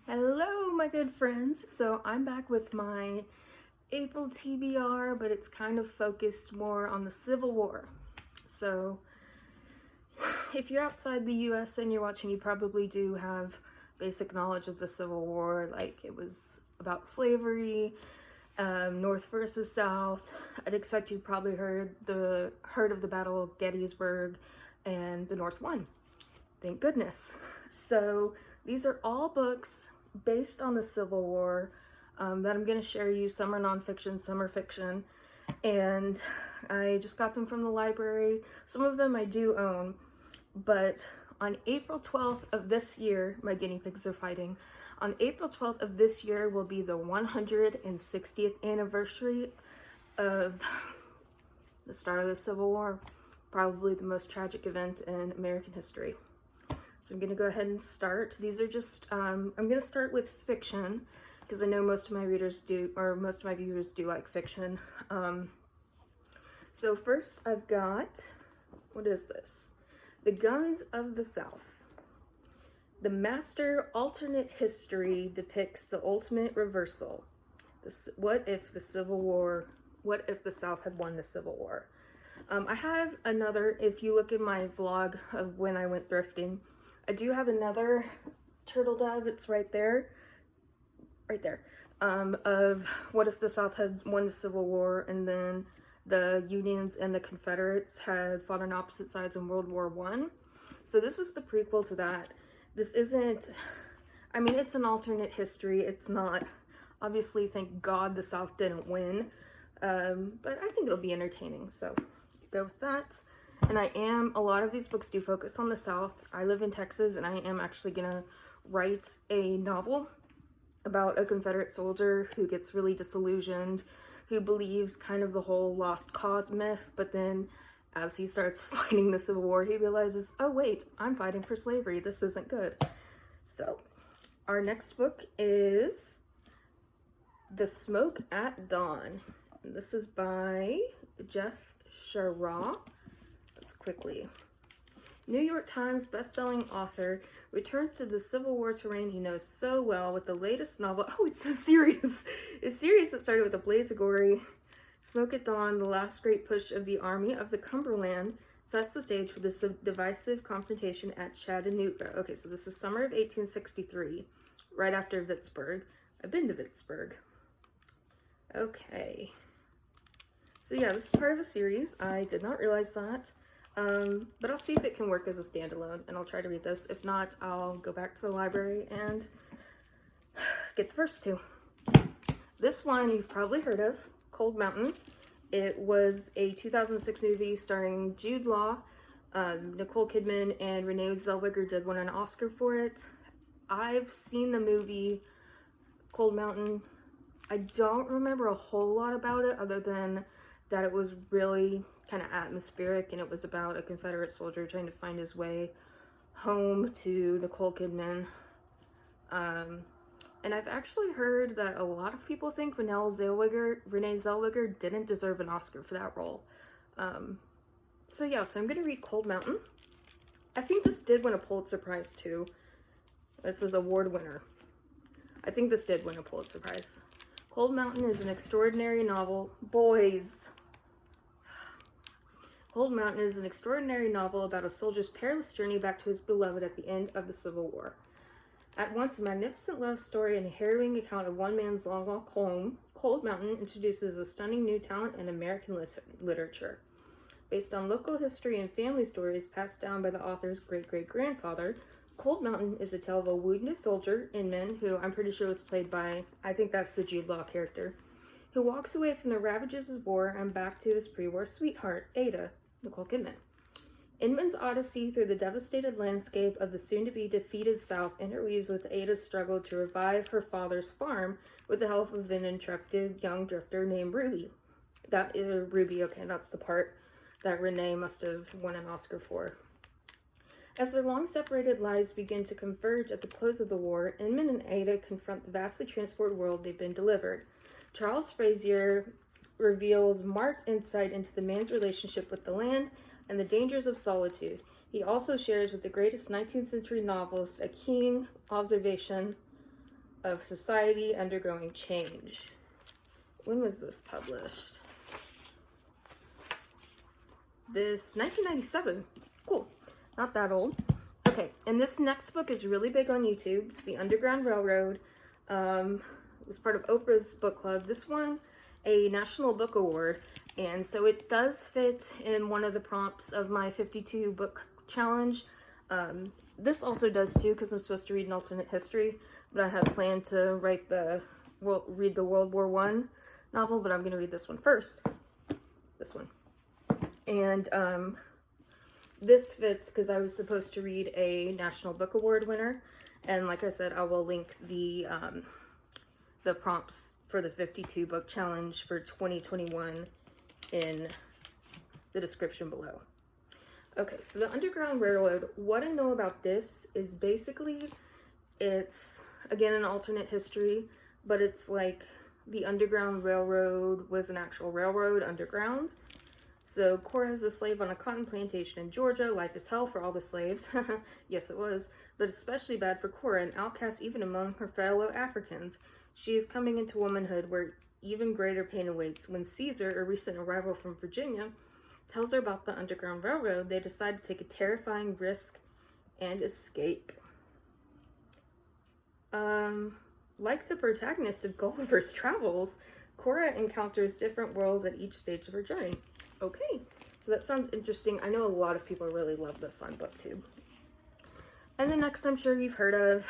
Hello, my good friends. So I'm back with my April TBR, but it's kind of focused more on the Civil War. So if you're outside the US and you're watching, you probably do have basic knowledge of the Civil War, like it was about slavery, North versus South. I'd expect you probably heard of the Battle of Gettysburg, and the North won. Thank goodness. So these are all books based on the Civil War that I'm going to share you. Some are nonfiction, some are fiction, and I just got them from the library. Some of them I do own, but on April 12th of this year, my guinea pigs are fighting. On April 12th of this year will be the 160th anniversary of the start of the Civil War, probably the most tragic event in American history. So I'm going to go ahead and start. These are just, I'm going to start with fiction because I know most of my readers do, or most of my viewers do like fiction. So first I've got, what is this? The Guns of the South. The master alternate history depicts the ultimate reversal. What if the South had won the Civil War? I have another, if you look at my vlog of when I went thrifting, I do have another turtle dove, it's right there, of what if the South had won the Civil War and then the Unions and the Confederates had fought on opposite sides in World War I. So this is the prequel to that. This isn't, I mean, it's an alternate history. It's not, obviously, thank God the South didn't win, but I think it'll be entertaining, so go with that. And a lot of these books do focus on the South. I live in Texas, and I am actually gonna write a novel about a Confederate soldier who gets really disillusioned, who believes kind of the whole lost cause myth, but then as he starts fighting the Civil War, he realizes, oh wait, I'm fighting for slavery, this isn't good. So, our next book is The Smoke at Dawn. And this is by Jeff Shara. Let's quickly. New York Times best-selling author returns to the Civil War terrain he knows so well with the latest novel. Oh, it's a series. A series that started with A Blaze of Glory. Smoke at Dawn, the last great push of the Army of the Cumberland, sets the stage for this divisive confrontation at Chattanooga. Okay, so this is summer of 1863, right after Vicksburg. I've been to Vicksburg. Okay. So yeah, this is part of a series. I did not realize that. But I'll see if it can work as a standalone, and I'll try to read this. If not, I'll go back to the library and get the first two. This one you've probably heard of, Cold Mountain. It was a 2006 movie starring Jude Law, Nicole Kidman, and Renee Zellweger did win an Oscar for it. I've seen the movie Cold Mountain. I don't remember a whole lot about it other than that it was really kind of atmospheric, and it was about a Confederate soldier trying to find his way home to Nicole Kidman. And I've actually heard that a lot of people think Renee Zellweger didn't deserve an Oscar for that role. So yeah, so I'm going to read Cold Mountain. I think this did win a Pulitzer Prize too. This is award winner. I think this did win a Pulitzer Prize. Cold Mountain is an extraordinary novel. Boys! Cold Mountain is an extraordinary novel about a soldier's perilous journey back to his beloved at the end of the Civil War. At once a magnificent love story and a harrowing account of one man's long walk home, Cold Mountain introduces a stunning new talent in American literature. Based on local history and family stories passed down by the author's great-great-grandfather, Cold Mountain is a tale of a wounded soldier, Inman, who I'm pretty sure was played by, I think that's the Jude Law character, who walks away from the ravages of war and back to his pre-war sweetheart, Ada, Nicole Kidman. Inman's odyssey through the devastated landscape of the soon-to-be defeated South interweaves with Ada's struggle to revive her father's farm with the help of an intrepid young drifter named Ruby. Okay, that's the part that Renee must have won an Oscar for. As their long-separated lives begin to converge at the close of the war, Inman and Ada confront the vastly transformed world they've been delivered. Charles Frazier reveals marked insight into the man's relationship with the land and the dangers of solitude. He also shares with the greatest 19th century novelist a keen observation of society undergoing change. When was this published? This 1997. Cool. Not that old. Okay, and this next book is really big on YouTube. It's The Underground Railroad. It was part of Oprah's book club. This won a National Book Award, and so it does fit in one of the prompts of my 52 book challenge. This also does too, because I'm supposed to read an alternate history, but I had planned to read the World War I novel, but I'm going to read this one first. This one. And this fits because I was supposed to read a National Book Award winner, and like I said, I will link the prompts for the 52 book challenge for 2021 in the description below. Okay, so the Underground Railroad, what I know about this is basically, it's, again, an alternate history, but it's like the Underground Railroad was an actual railroad underground. So Cora is a slave on a cotton plantation in Georgia. Life is hell for all the slaves. Yes, it was, but especially bad for Cora, an outcast even among her fellow Africans. She is coming into womanhood where even greater pain awaits. When Caesar, a recent arrival from Virginia, tells her about the Underground Railroad, they decide to take a terrifying risk and escape. Like the protagonist of Gulliver's Travels, Cora encounters different worlds at each stage of her journey. Okay, so that sounds interesting. I know a lot of people really love this on BookTube. And the next I'm sure you've heard of,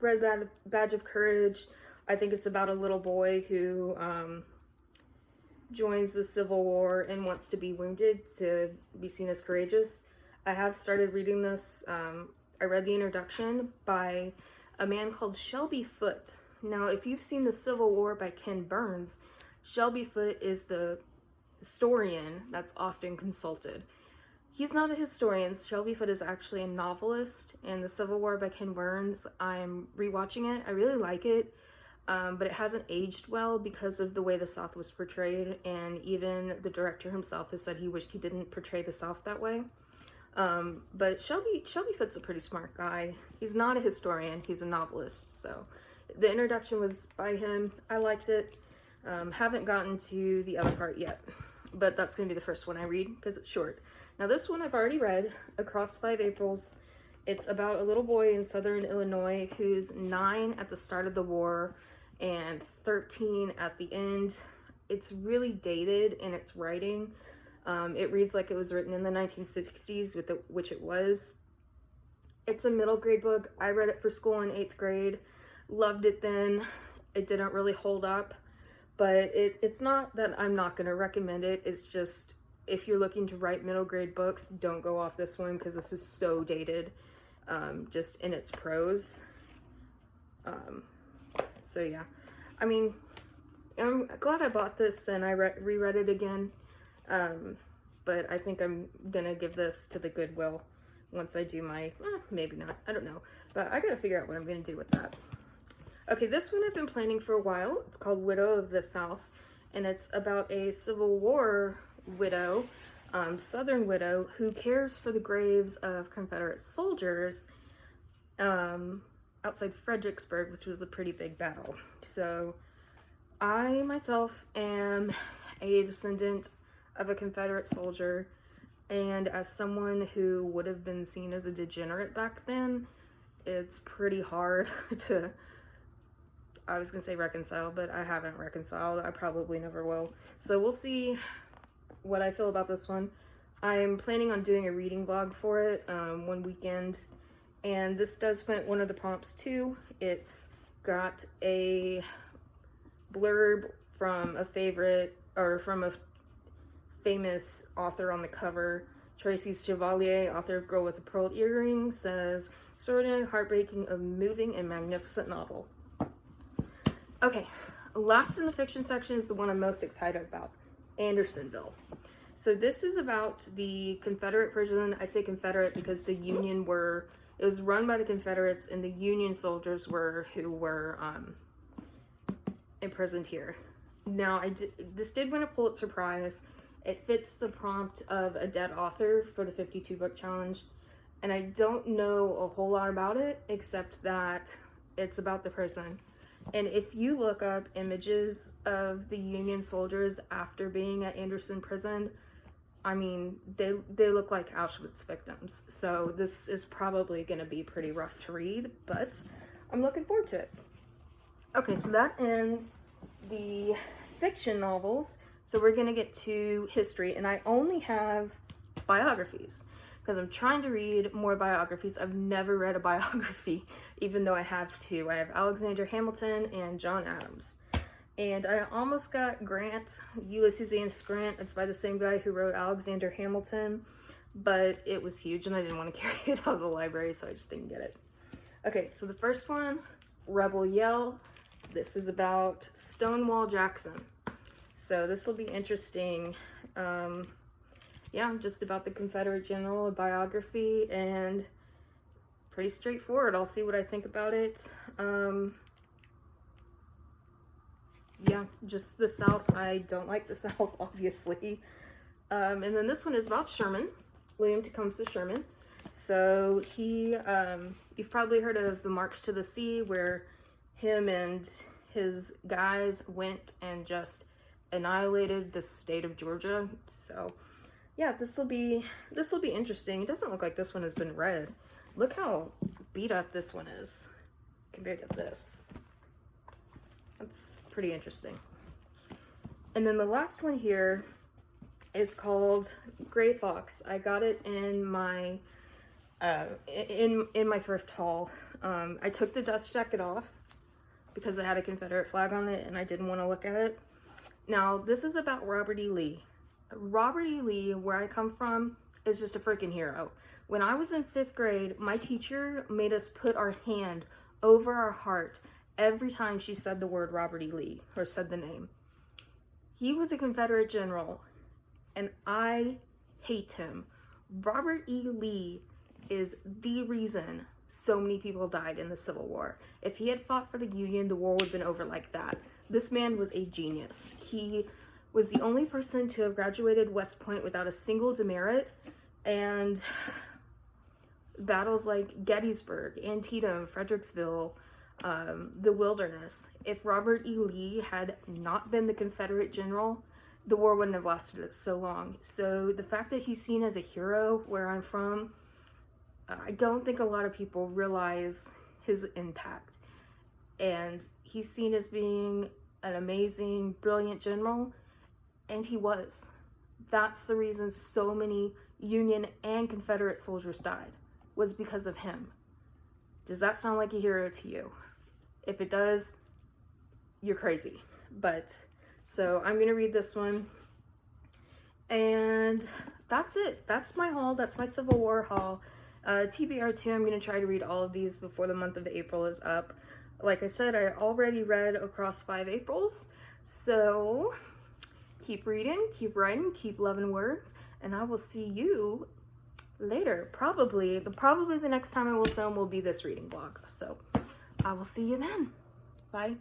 Red Badge of Courage. I think it's about a little boy who joins the Civil War and wants to be wounded to be seen as courageous. I have started reading this. I read the introduction by a man called Shelby Foote. Now, if you've seen The Civil War by Ken Burns, Shelby Foote is the historian that's often consulted. He's not a historian. Shelby Foote is actually a novelist, and The Civil War by Ken Burns, I'm rewatching it. I really like it, but it hasn't aged well because of the way the South was portrayed, and even the director himself has said he wished he didn't portray the South that way. But Shelby Foote's a pretty smart guy. He's not a historian, he's a novelist, so the introduction was by him. I liked it. Haven't gotten to the other part yet, but that's going to be the first one I read because it's short. Now this one I've already read, Across 5 Aprils. It's about a little boy in southern Illinois who's 9 at the start of the war and 13 at the end. It's really dated in its writing. It reads like it was written in the 1960s, which it was. It's a middle grade book. I read it for school in 8th grade. Loved it then. It didn't really hold up, but it's not that I'm not going to recommend it. It's just, if you're looking to write middle grade books, don't go off this one because this is so dated, just in its prose. So yeah, I mean, I'm glad I bought this and I reread it again. But I think I'm gonna give this to the Goodwill once I do my, maybe not, I don't know, but I gotta figure out what I'm gonna do with that. Okay, this one I've been planning for a while. It's called Widow of the South, and it's about a Civil War widow, Southern widow, who cares for the graves of Confederate soldiers outside Fredericksburg, which was a pretty big battle. So I myself am a descendant of a Confederate soldier, and as someone who would have been seen as a degenerate back then, it's pretty hard to, I was gonna say reconcile, but I haven't reconciled. I probably never will. So we'll see what I feel about this one. I'm planning on doing a reading vlog for it one weekend, and this does fit one of the prompts too. It's got a blurb from a favorite, or from a famous author on the cover. Tracy Chevalier, author of Girl with a Pearl Earring, says, extraordinary, heartbreaking, a moving and magnificent novel. Okay, last in the fiction section is the one I'm most excited about, Andersonville. So this is about the Confederate prison. I say Confederate because the Union it was run by the Confederates, and the Union soldiers who were imprisoned here. Now, this did win a Pulitzer Prize. It fits the prompt of a dead author for the 52 book challenge, and I don't know a whole lot about it except that it's about the prison. And if you look up images of the Union soldiers after being at Anderson prison, I mean, they look like Auschwitz victims. So this is probably going to be pretty rough to read, but I'm looking forward to it. Okay, so that ends the fiction novels. So we're going to get to history, and I only have biographies because I'm trying to read more biographies. I've never read a biography, even though I have two. I have Alexander Hamilton and John Adams. And I almost got Grant, Ulysses S. Grant. It's by the same guy who wrote Alexander Hamilton, but it was huge and I didn't want to carry it out of the library, so I just didn't get it. Okay, so the first one, Rebel Yell. This is about Stonewall Jackson. So this will be interesting. Yeah, just about the Confederate general, a biography, and pretty straightforward. I'll see what I think about it. Yeah, just the South. I don't like the South, obviously. And then this one is about Sherman, William Tecumseh Sherman. So he, you've probably heard of the March to the Sea, where him and his guys went and just annihilated the state of Georgia. So yeah, this will be interesting. It doesn't look like this one has been read. Look how beat up this one is compared to this. That's pretty interesting. And then the last one here is called Gray Fox. I got it in my in my thrift haul. I took the dust jacket off because it had a Confederate flag on it and I didn't want to look at it. Now, this is about Robert E. Lee. Robert E. Lee, where I come from, is just a freaking hero. When I was in 5th grade, my teacher made us put our hand over our heart every time she said the word Robert E. Lee, or said the name. He was a Confederate general, and I hate him. Robert E. Lee is the reason so many people died in the Civil War. If he had fought for the Union, the war would have been over like that. This man was a genius. He was the only person to have graduated West Point without a single demerit, and battles like Gettysburg, Antietam, Fredericksville, the Wilderness. If Robert E. Lee had not been the Confederate general, the war wouldn't have lasted so long. So the fact that he's seen as a hero where I'm from, I don't think a lot of people realize his impact. And he's seen as being an amazing, brilliant general, and he was. That's the reason so many Union and Confederate soldiers died, was because of him. Does that sound like a hero to you? If it does, you're crazy. But, so I'm going to read this one. And that's it. That's my haul. That's my Civil War haul. TBR 2, I'm going to try to read all of these before the month of April is up. Like I said, I already read across 5 Aprils. So, keep reading, keep writing, keep loving words. And I will see you later. Probably the next time I will film will be this reading vlog. So I will see you then. Bye.